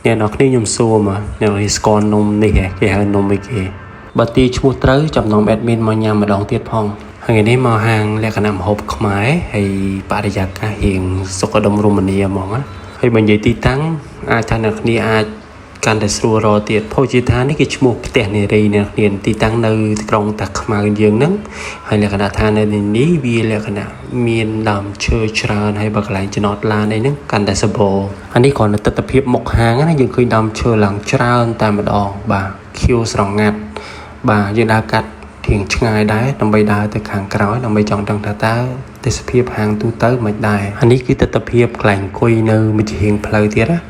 អ្នកនរគ្នាខ្ញុំសួរមកអ្នកនេះស្គាល់នំនេះគេហៅនំអីគេបើទីឈ្មោះត្រូវចំណង admin មកញ៉ាំម្ដងទៀតផងហើយនេះមកហាងលក្ខណៈម្ហូបខ្មែរហើយបរិយាកាសរៀងសុខដុមរមនាហ្មងណាហើយបើនិយាយទីតាំងអាចថាអ្នកគ្នាអាចកាន់តែស្រួលរកទៀតភោជនីយដ្ឋាននេះគេឈ្មោះផ្ទះនារីអ្នកគ្នាទីតាំងនៅក្រុងតាខ្មៅយើងហ្នឹងហើយលក្ខណៈថានៅនេះវាលក្ខណៈមានដើមឈើច្រើនហើយបើកន្លែងចំណតឡានអីហ្នឹងកាន់តែសបោអានេះគ្រាន់តែទស្សនវិជ្ជាមុខហាងណាយើងឃើញដើមឈើឡើងច្រើនតែម្ដងបាទខៀវស្រងាត់បាទយើងដើរកាត់ធៀងឆ្ងាយដែរដើម្បីដើរទៅខាងក្រោយដើម្បីចង់ដឹងថាតើទេសភាពហាងទូទៅមិនដែរអានេះគឺទស្សនវិជ្ជាកន្លែងអង្គុយនៅមួយជាងផ្លូវទៀតណា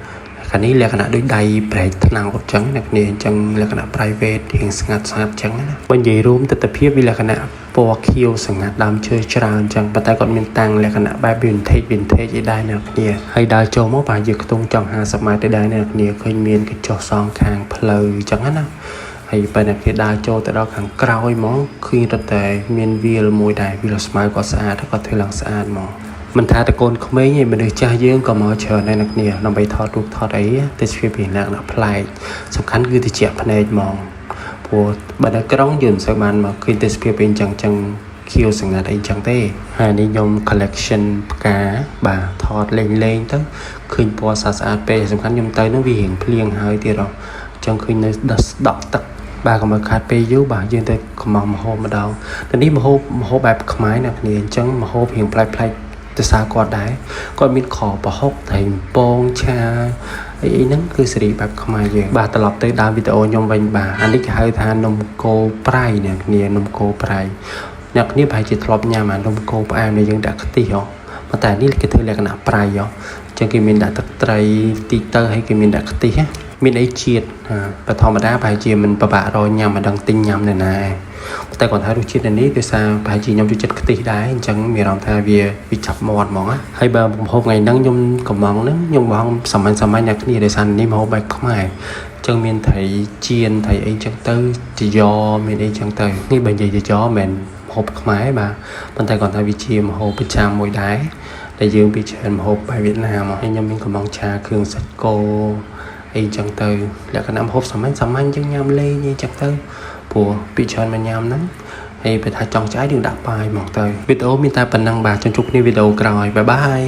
ខាងនេះលក្ខណៈដូចដៃប្រែកថ្នោតអញ្ចឹងអ្នកគ្នាអញ្ចឹងលក្ខណៈ private រៀងស្ងាត់ស្ងាត់អញ្ចឹងណាបើនិយាយរួមទស្សនវិជ្ជាវាលក្ខណៈពណ៌ខៀវស្ងាត់ដើមឈើច្រើនអញ្ចឹងប៉ុន្តែគាត់មានតាំងលក្ខណៈបែប vintage អីដែរអ្នកគ្នាហើយដើរចូលមកប្រហែលជាខ្ទង់ចង់50ម៉ែត្រទៅដែរអ្នកគ្នាឃើញមានកញ្ចុះសងខាងផ្លូវអញ្ចឹងណាហើយបើអ្នកគេដើរចូលទៅដល់ខាងក្រោយហ្មងឃើញរត់តែមានវាលមួយដែរវាលស្មៅក៏ស្អាតក៏ធ្វើឡើងស្អាតហ្មងមិនថាតកូនក្មេងឯមនុស្សចាស់យើងក៏មកច្រើនដែរអ្នកគ្នាដើម្បីថតរូបថតអីទេសភាពពីលក្ខណៈប្លែកសំខាន់គឺតិចភ្នែកហ្មងព្រោះបើនៅក្រុងយើងមិនសូវបានមកឃើញទេសភាពអីចឹងខៀវស្ងាត់អីចឹងទេហើយនេះខ្ញុំ collection ផ្កាបាទថតលេងទៅឃើញពណ៌ស្អាតពេកសំខាន់ខ្ញុំទៅនឹងវារៀងភ្លៀងហើយទៀតហ៎ចឹងឃើញនៅដក់ទឹកបាទកុំឲ្យខាតពេលយូរបាទយើងទៅកំងមហូបម្ដងតែនេះមហូបបែបខ្មែរអ្នកគ្នាអញ្ចឹងមហូបរៀងប្លែកទៅសារគាត់ដែរគាត់មានខប្រហុកត្រីពងឆាអីហ្នឹងគឺសេរីបែបខ្មែរយើងបាទត្រឡប់ទៅដើមវីដេអូខ្ញុំវិញបាទអានេះគេហៅថានំកូរប្រៃអ្នកគ្នានំកូរប្រៃអ្នកគ្នាប្រហែលជាធ្លាប់ញ៉ាំអានំកូរផ្អែមដែលយើងដាក់ខ្ទិះហ៎ប៉ុន្តែនេះគេធ្វើលក្ខណៈប្រៃហ៎អញ្ចឹងគេមានដាក់ទឹកត្រីតិចទៅហើយគេមានដាក់ខ្ទិះមានអីជាតិបើធម្មតាប្រហែលជាមិនពិបាករកញ៉ាំមិនដឹងទិញញ៉ាំនៅណាតែគាត់ថារសជាតិនេះដោយសារប្រហែលជាខ្ញុំចូលចិត្តខ្ទិះដែរអញ្ចឹងមានអារម្មណ៍ថាវាចាប់មាត់ហ្មងណាហើយបើម្ហូបថ្ងៃហ្នឹងខ្ញុំកំងហ្នឹងខ្ញុំបងសាមញ្ញអ្នកគ្នាដោយសារនេះម្ហូបបែបខ្មែរអញ្ចឹងមានត្រីចៀនត្រីអីចឹងទៅជាយ៉មានអីចឹងទៅនេះបើនិយាយជាយ៉មិនម្ហូបខ្មែរបាទប៉ុន្តែគាត់ថាវាជាម្ហូបប្រចាំមួយដែរដែលយើងពីច្រើនម្ហូបបែបវៀតណាមហើយខ្ញុំមានកំងឆាគ្រឿងសាច់គោអីចឹងទៅលក្ខណៈម្ហូបសាមញ្ញចឹងញ៉ាំលេងអីចឹងទៅព្រោះពីច្រើនមកញ៉ាំហ្នឹងហើយបើថាចង់ឆ្អែតយើងដាក់បាយមកទៅវីដេអូមានតែប៉ុណ្ណឹងបាទជួបគ្នាវីដេអូក្រោយបាយបាយ